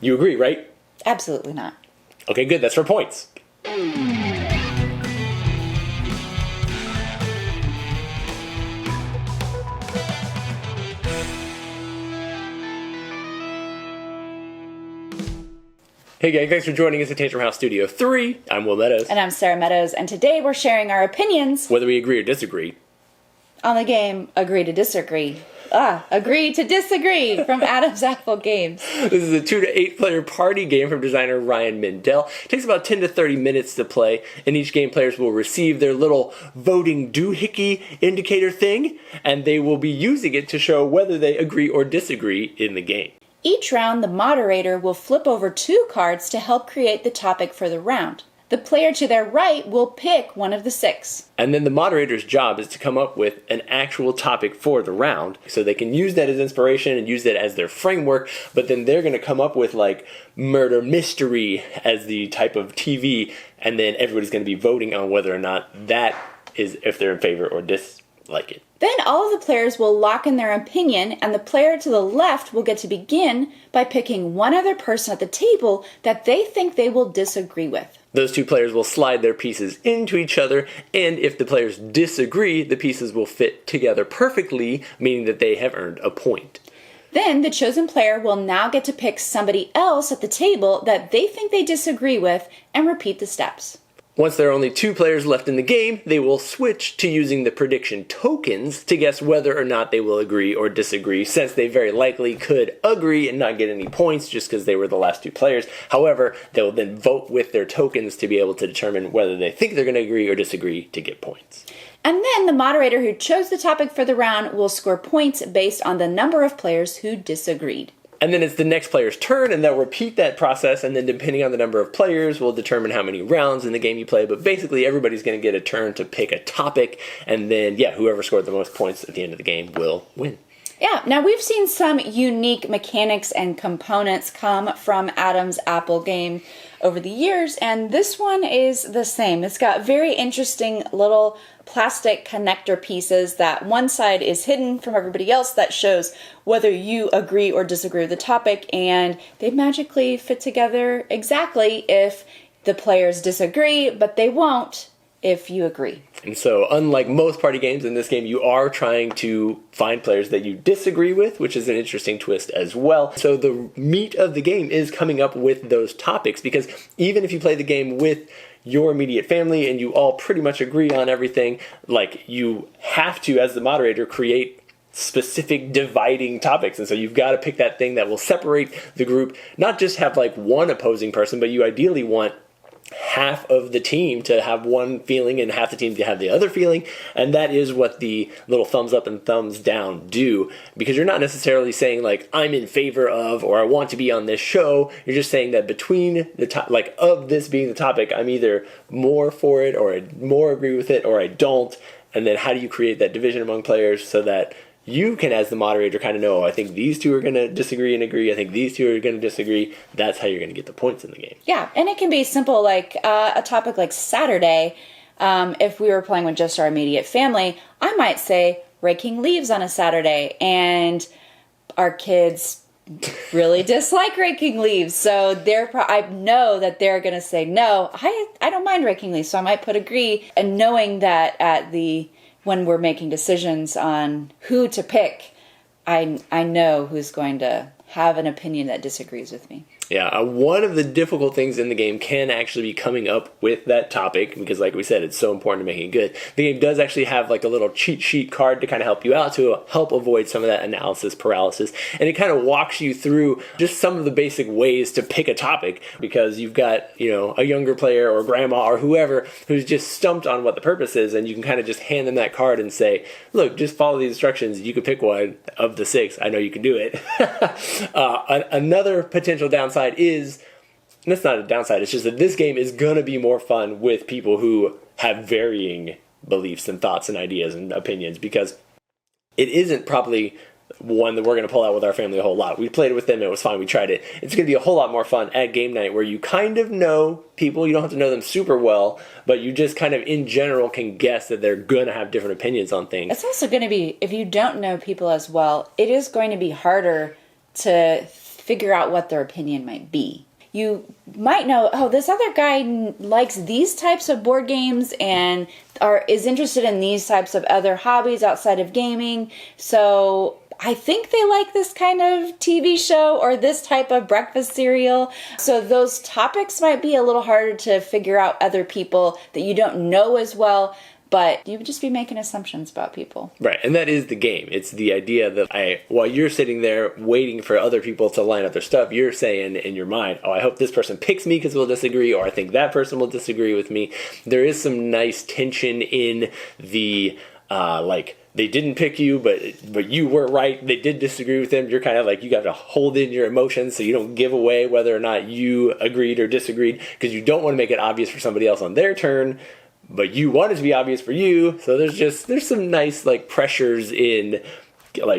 You agree, right? Absolutely not. Okay, good. That's for points. Hey gang, thanks for joining us at Tantrum House Studio 3. I'm Will Meadows. And I'm Sara Meadows, and today we're sharing our opinions Whether we agree or disagree on the game Agree to Disagree. Agree to Disagree from Adam's Apple Games. This is a 2 to 8 player party game from designer Ryan Mindell. It takes about 10 to 30 minutes to play. In each game, players will receive their little voting doohickey indicator thing, and they will be using it to show whether they agree or disagree in the game. Each round, the moderator will flip over 2 cards to help create the topic for the round. The player to their right will pick one of the 6. And then the moderator's job is to come up with an actual topic for the round, so they can use that as inspiration and use that as their framework, but then they're going to come up with like murder mystery as the type of TV, and then everybody's going to be voting on whether or not that is, if they're in favor or dislike it. Then all of the players will lock in their opinion, and the player to the left will get to begin by picking one other person at the table that they think they will disagree with. Those 2 players will slide their pieces into each other, and if the players disagree, the pieces will fit together perfectly, meaning that they have earned a point. Then the chosen player will now get to pick somebody else at the table that they think they disagree with and repeat the steps. Once there are only 2 players left in the game, they will switch to using the prediction tokens to guess whether or not they will agree or disagree, since they very likely could agree and not get any points just because they were the last 2 players. However, they will then vote with their tokens to be able to determine whether they think they're going to agree or disagree to get points. And then the moderator who chose the topic for the round will score points based on the number of players who disagreed. And then it's the next player's turn, and they'll repeat that process, and then depending on the number of players, will determine how many rounds in the game you play. But basically, everybody's going to get a turn to pick a topic, and then, whoever scored the most points at the end of the game will win. Yeah, now we've seen some unique mechanics and components come from Adam's Apple game over the years, and this one is the same. It's got very interesting little plastic connector pieces that one side is hidden from everybody else that shows whether you agree or disagree with the topic, and they magically fit together exactly if the players disagree, but they won't if you agree. And so, unlike most party games, in this game you are trying to find players that you disagree with, which is an interesting twist as well. So the meat of the game is coming up with those topics, because even if you play the game with your immediate family and you all pretty much agree on everything, like, you have to, as the moderator, create specific dividing topics. And so you've got to pick that thing that will separate the group, not just have like one opposing person, but you ideally want half of the team to have one feeling and half the team to have the other feeling. And that is what the little thumbs up and thumbs down do, because you're not necessarily saying like, I'm in favor of, or I want to be on this show. You're just saying that between the top, like, of this being the topic, I'm either more for it, or I more agree with it, or I don't. And then how do you create that division among players so that you can, as the moderator, kind of know, I think these 2 are going to disagree and agree. I think these 2 are going to disagree. That's how you're going to get the points in the game. Yeah, and it can be simple, like a topic like Saturday. If we were playing with just our immediate family, I might say raking leaves on a Saturday, and our kids really dislike raking leaves. So I know that they're going to say, no, I don't mind raking leaves. So I might put agree, and knowing that when we're making decisions on who to pick, I know who's going to have an opinion that disagrees with me. Yeah, one of the difficult things in the game can actually be coming up with that topic, because like we said, it's so important to making it good. The game does actually have like a little cheat sheet card to kind of help you out, to help avoid some of that analysis paralysis. And it kind of walks you through just some of the basic ways to pick a topic, because you've got, a younger player or grandma or whoever who's just stumped on what the purpose is, and you can kind of just hand them that card and say, look, just follow the instructions. You can pick one of the 6. I know you can do it. Another potential downside is, and that's not a downside, it's just that this game is going to be more fun with people who have varying beliefs and thoughts and ideas and opinions, because it isn't probably one that we're going to pull out with our family a whole lot. We played it with them, it was fine, we tried it. It's going to be a whole lot more fun at game night, where you kind of know people. You don't have to know them super well, but you just kind of in general can guess that they're going to have different opinions on things. It's also going to be, if you don't know people as well, it is going to be harder to figure out what their opinion might be. You might know, oh, this other guy likes these types of board games and is interested in these types of other hobbies outside of gaming. So I think they like this kind of TV show or this type of breakfast cereal. So those topics might be a little harder to figure out other people that you don't know as well. But you would just be making assumptions about people. Right, and that is the game. It's the idea that while you're sitting there waiting for other people to line up their stuff, you're saying in your mind, oh, I hope this person picks me because we'll disagree, or I think that person will disagree with me. There is some nice tension in the, they didn't pick you, but you were right. They did disagree with them. You're kind of like, you got to hold in your emotions so you don't give away whether or not you agreed or disagreed, because you don't want to make it obvious for somebody else on their turn. But you want it to be obvious for you, so there's some nice pressures in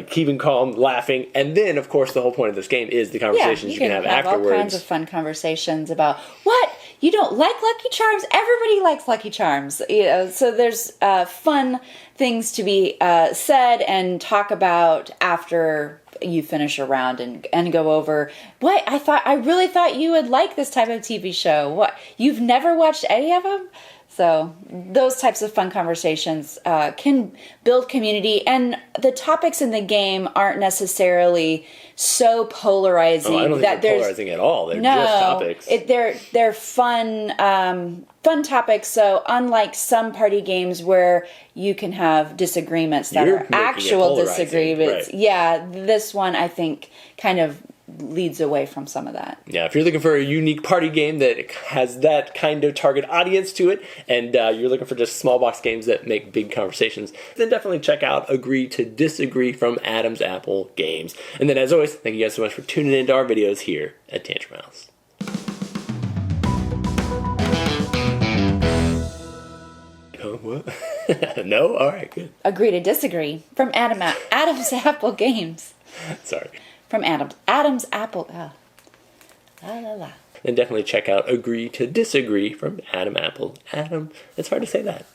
keeping calm, laughing, and then of course the whole point of this game is the conversations you can have afterwards. All kinds of fun conversations about what you don't like Lucky Charms. Everybody likes Lucky Charms, so there's fun things to be said and talk about after you finish a round and go over what I really thought you would like this type of TV show. What, you've never watched any of them? So those types of fun conversations can build community, and the topics in the game aren't necessarily so polarizing. Oh, I don't think they're polarizing at all. They're just topics. They're fun fun topics. So unlike some party games where you can have disagreements that are actual disagreements, right. Yeah, this one I think kind of leads away from some of that. Yeah, if you're looking for a unique party game that has that kind of target audience to it, and you're looking for just small box games that make big conversations, then definitely check out Agree to Disagree from Adam's Apple Games. And then as always, thank you guys so much for tuning into our videos here at Tantrum House. Oh, what? No? Alright, good. Agree to Disagree from Adam's Apple Games. Sorry. From Adam's Apple. La la la. And definitely check out Agree to Disagree from Adam Apple. Adam, it's hard to say that.